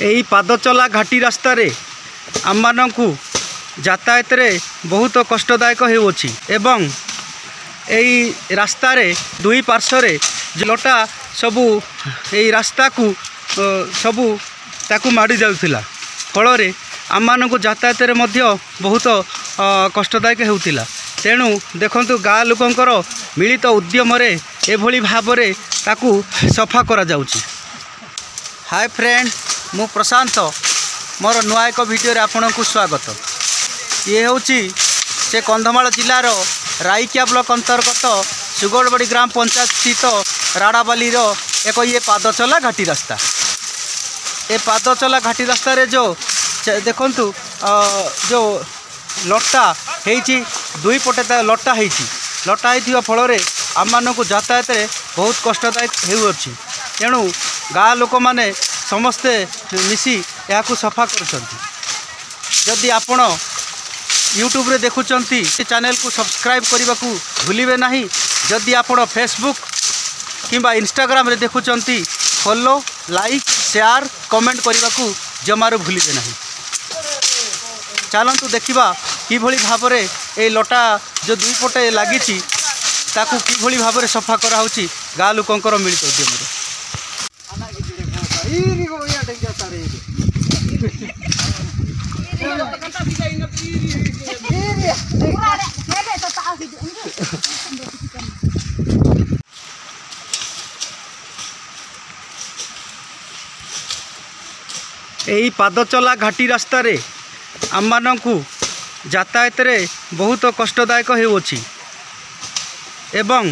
यही पाद चला घाटी रास्ता आम मानू यातायात बहुत कष्टदायक होउछि एवं यही रास्ता दुई पार्श्व लटा सबू यही रास्ता को सबू ताकू माड़ी जाउथिला फल आम मानू यातायात बहुत कष्टदायक होउथिला। तेणु देखंतु गाँ लोकंकर मिलित उद्यम एभली भाव ताकू सफा करा जाउछि। हाय फ्रेंड, मु प्रशांत मोर नुआ एक वीडियो रे आपन को स्वागत। ये होची से कंधमाल जिलार राइकिया ब्लॉक अंतर्गत सुगड़बड़ी ग्राम पंचायत स्थित राड़ाबाली एक ये पाद चला घाटी रास्ता। ये पाद चला घाटी रास्ता रे जो देखंतु जो लटा हेची दुई पटे लटा हेची लटा होइथिबा फल आम मानक यातायात बहुत कष्टदायक होउछि। तेणु गाँ लोक मैंने समस्ते मिसी या सफा करदी। आपण यूट्यूब रे देखुचंती चैनल को सब्सक्राइब करने को भूलिबे नहीं। जदि आपण फेसबुक किंबा इंस्टाग्राम रे देखुचंती फॉलो लाइक शेयर कमेंट करने को जमारू भूलिबे नहीं। चलतु देखा किभली भाव में ये लटा जो दुई पटे लगी ताकू किभली भाव में सफा कराउछि गाँ लोकंकर मिलित उद्यम। यही पाद चला घाटी रास्ता आम मानू यातायात बहुत कष्टदायक होउछि एवं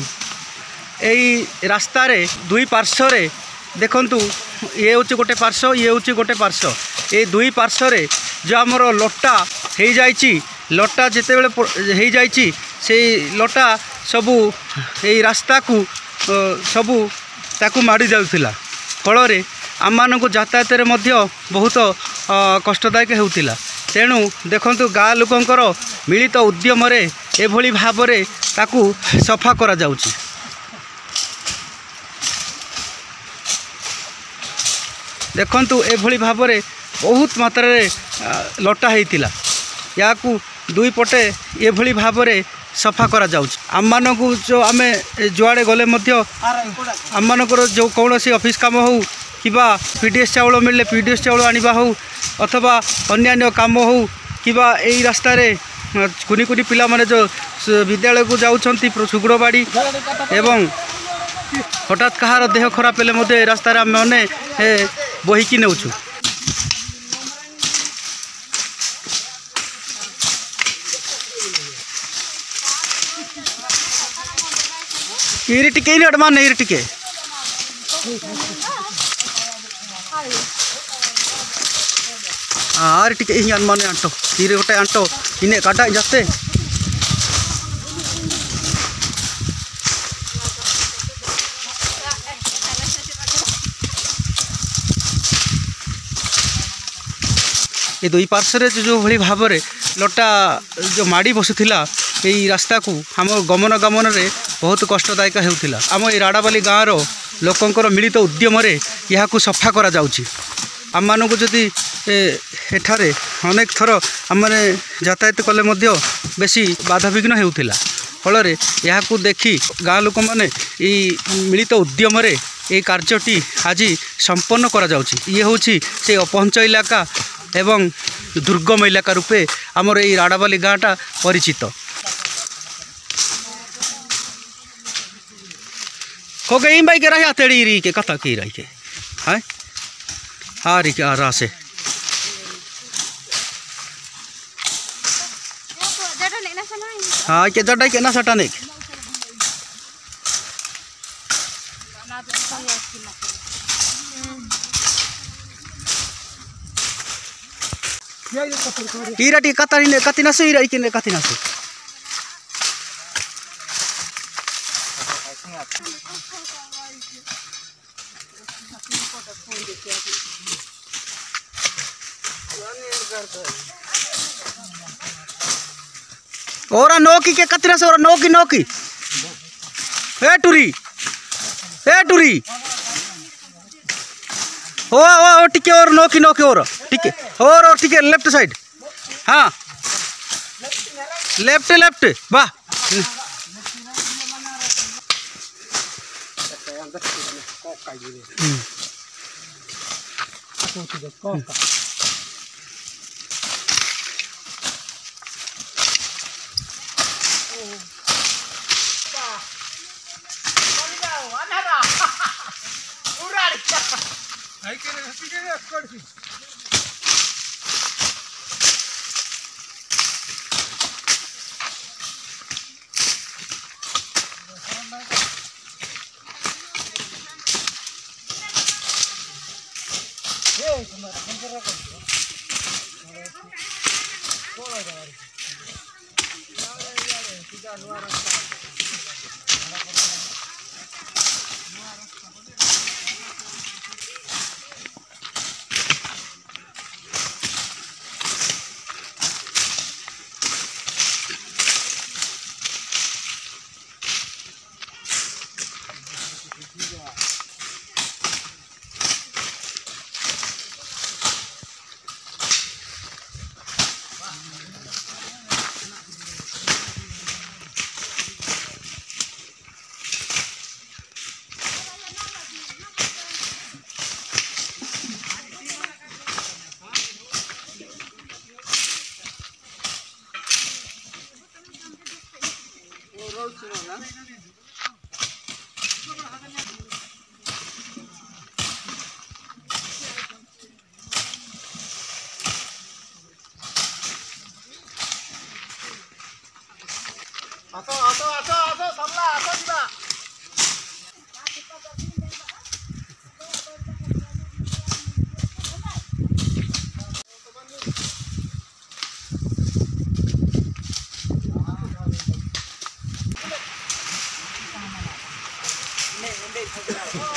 यही रास्ता दुई पार्श्व देखंतु ये हूँ गोटे पार्श्व ये हूँ गोटे पार्श्व ये दुई पार्श्व जो आमर लटा हो जाइछि लटा जितेबले हो जाइछि से लटा सबू यही रास्ता को सबू ताकू माड़ी जाउथिला फल आम मानक यातायात बहुत कष्टदायक होउथिला। तेणु देखंतु गाँ लोकंकर मिलित उद्यम एभली भाव ताकू सफा करा जाउछि। देखंतु एभली भाव बहुत मात्रा लटा होइतिला या दुई पटे एभली भाव सफा करा जाउछि। आम मानकु जो आमे जुआड़े गले आम मानकर जो कौन सी ऑफिस काम हो कि पीडीएस चाउल मिले पीडीएस चाउल आनिबा हो अथवा अन्य काम हो कि यही रास्ता कुनी कुनी पिला माने जो विद्यालय को जाउछंती सुगड़बाड़ी एवं हठात कहार देह खराब हेले रास्ता आम मैंने बोहिकी नेउछु। इरी टिके अडमान इरी टिके आर टिके इन अनुमान आंटो इरे गोटे आंटो इने काटा जाते ये दुई पार्श्व जो भली भाव लटा जो माड़ी बसुला यही रास्ता को आम गमन गमन में बहुत कष्टदायक होउथिला। आम ये राड़ाबाली गाँव लोकंकर मिलित उद्यम यह सफा करा जाउछि। आम मानक जदि एठारे अनेक थर आम मैंने यातायात कले बेसी बाधाविघ्न होउथिला फल यह देखी गाँ लोक मैंने मिलित उद्यम ये कार्यटी आज संपन्न करा जाउछि। ये होछि से अपहंच इलाका एवं दुर्गम इलाका रूपे आमर ये राड़ाबाली गाँटा परिचित। हो गई बाई के रहा तेड़ी री के कथा की रही के हाय हारी के आरा से हाँ के जड़ा के ना सटाने हीरा टी कतारी ने कति ना से हीरा के ने कति ना से और नौकी के कतरा से और नौकी नौकी ए टुरी ओ टिके और नोकी नोकी और टिके और टिके लेफ्ट साइड हाँ लेफ्ट लेफ्ट वाह Ini